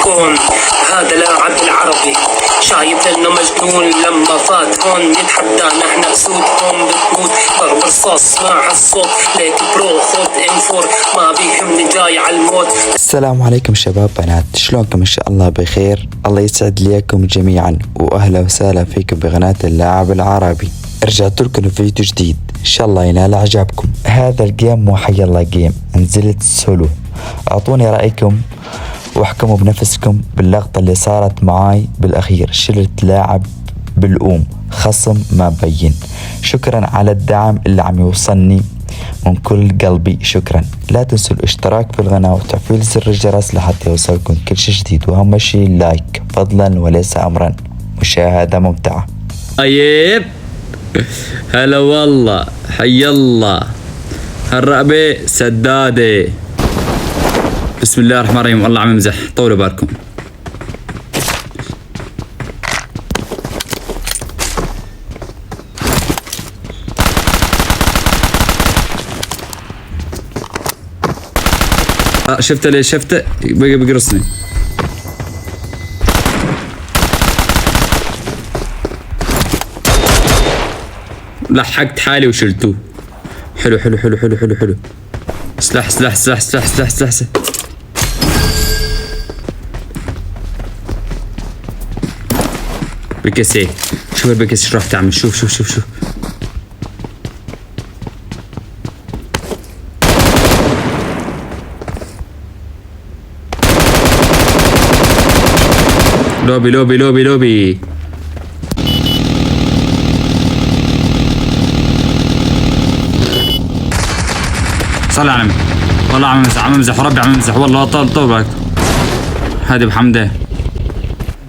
كون. هذا لاعب العربي شايف انه مجنون لما فات هون يتحدانا احنا اسودكم بتموت ضرب رصاص مع الصوت ليك برو خد انفور ما بيهمني جاي على الموت. السلام عليكم شباب بنات، شلونكم؟ ان شاء الله بخير. الله يسعد ليكم جميعا واهلا وسهلا فيكم بقناة اللاعب العربي. رجعت لكم فيديو جديد ان شاء الله ينال اعجابكم. هذا الجيم مو حي الله جيم، نزلت سولو. اعطوني رايكم واحكموا بنفسكم باللقطة اللي صارت معاي بالاخير. شلت لاعب بالأوم، خصم ما بين. شكرا على الدعم اللي عم يوصلني من كل قلبي، شكرا. لا تنسوا الاشتراك في القناة وتفعيل زر الجرس لحتى يوصلكم كل شيء جديد، واهم شيء اللايك فضلا وليس امرا. مشاهدة ممتعة. طيب هلا والله، حي الله. هالرقبة سدادة. بسم الله الرحمن الرحيم. والله عم امزح، طولوا بالكم. شفته ليش شفته بيقرصني. لحقت حالي وشلتوه. حلو حلو حلو حلو حلو حلو. سلاح سلاح سلاح سلاح سلاح سلاح, سلاح. بكسي شوف البكسي شو راح تعمل. شوف شوف شوف شوف. لوبي لوبي لوبي لوبي. صلي على النبي. والله عم امزح وربي عم امزح والله. طول بالك. هادي بحمده.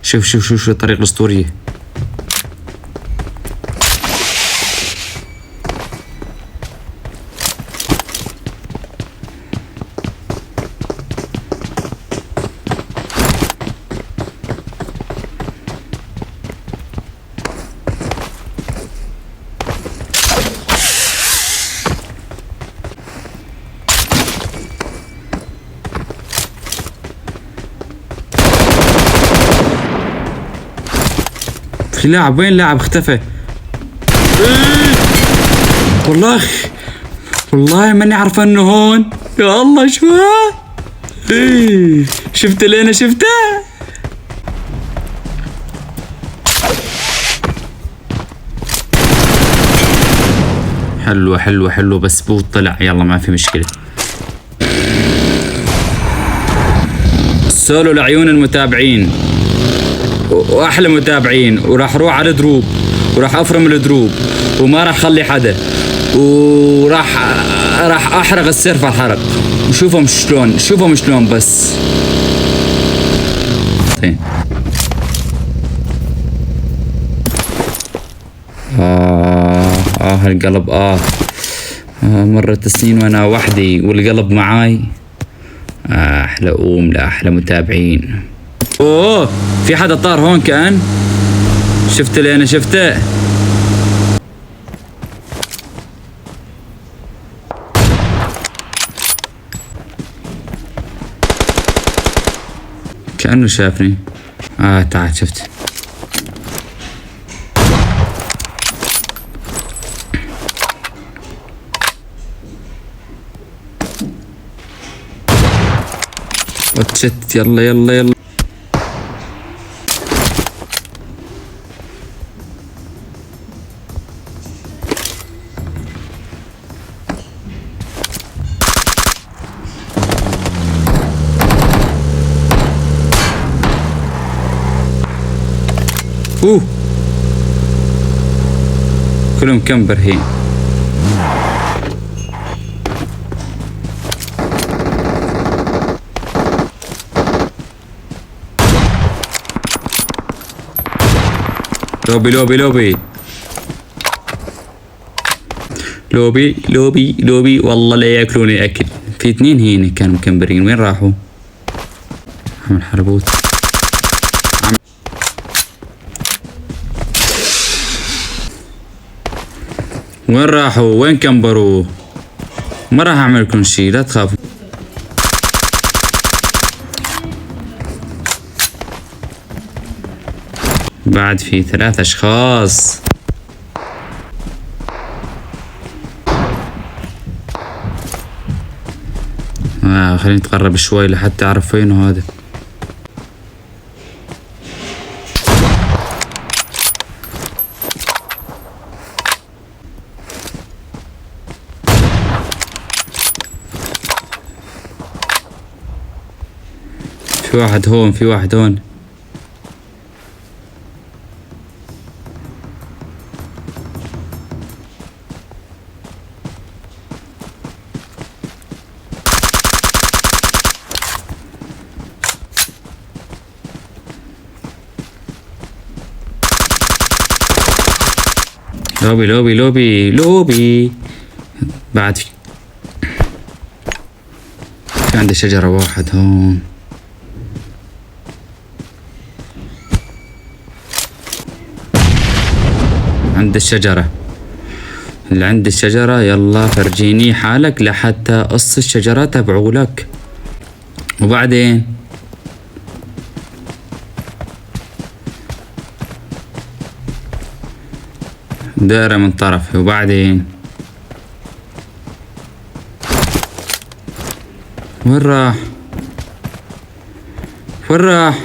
شوف شوف شوف شو الطريقة الاسطورية. في لاعب، وين لاعب اختفى؟ والله والله ماني عارفه انه هون. يا الله شو شفته لينا شفته. حلوة حلوة حلوة بس بوت طلع. يلا ما في مشكلة. سولو لعيون المتابعين واحلى متابعين، وراح اروح على دروب وراح افرم الدروب وما راح اخلي حدا، وراح احرق السيرفر حرق. وشوفهم شلون، شوفهم شلون بس. القلب مرت السنين وانا وحدي والقلب معاي. احلى لاحلى متابعين. اوه في حدا طار هون كان. شفت اللي انا شفته. كأنه شافني. تعال شفت. واتشت. يلا يلا يلا. كلهم كم برهين. لوبي لوبي لوبي لوبي لوبي لوبي. والله لا ياكلوني اكل. في اثنين هنا كانوا مكمبرين، وين راحوا؟ عم الحربوت. وين راحوا؟ وين كمبروا؟ ما راح اعمل لكم شيء، لا تخافوا. بعد في 3 أشخاص. خليني نتقرب شوي لحتى أعرف وينه هذا. في واحد هون، في واحد هون. لوبي لوبي لوبي لوبي. بعد في عندي شجرة واحد هون. عند الشجرة، اللي عند الشجرة يلا فرجيني حالك لحتى قص الشجرة تبعولك. وبعدين دائرة من طرفي. وبعدين وين راح؟ وين راح؟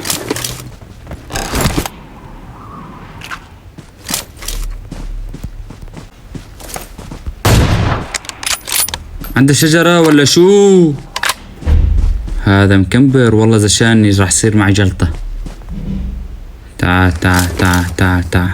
عند الشجرة ولا شو؟ هذا مكمبر والله زشاني، راح يصير معي جلطة. تعال تعال تعال تعال تعال.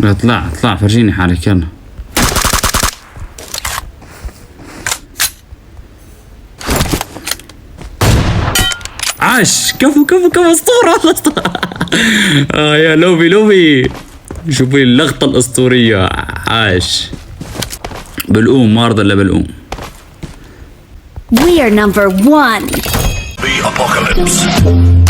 اطلع اطلع فرجيني حالك يلا. عاش. كفو كفو كفو. اسطورة. يا لوبي لوبي. شوفي اللقطة الاسطورية. عاش. بلقوم ما ارضى الا بلقوم. We are number 1. The apocalypse.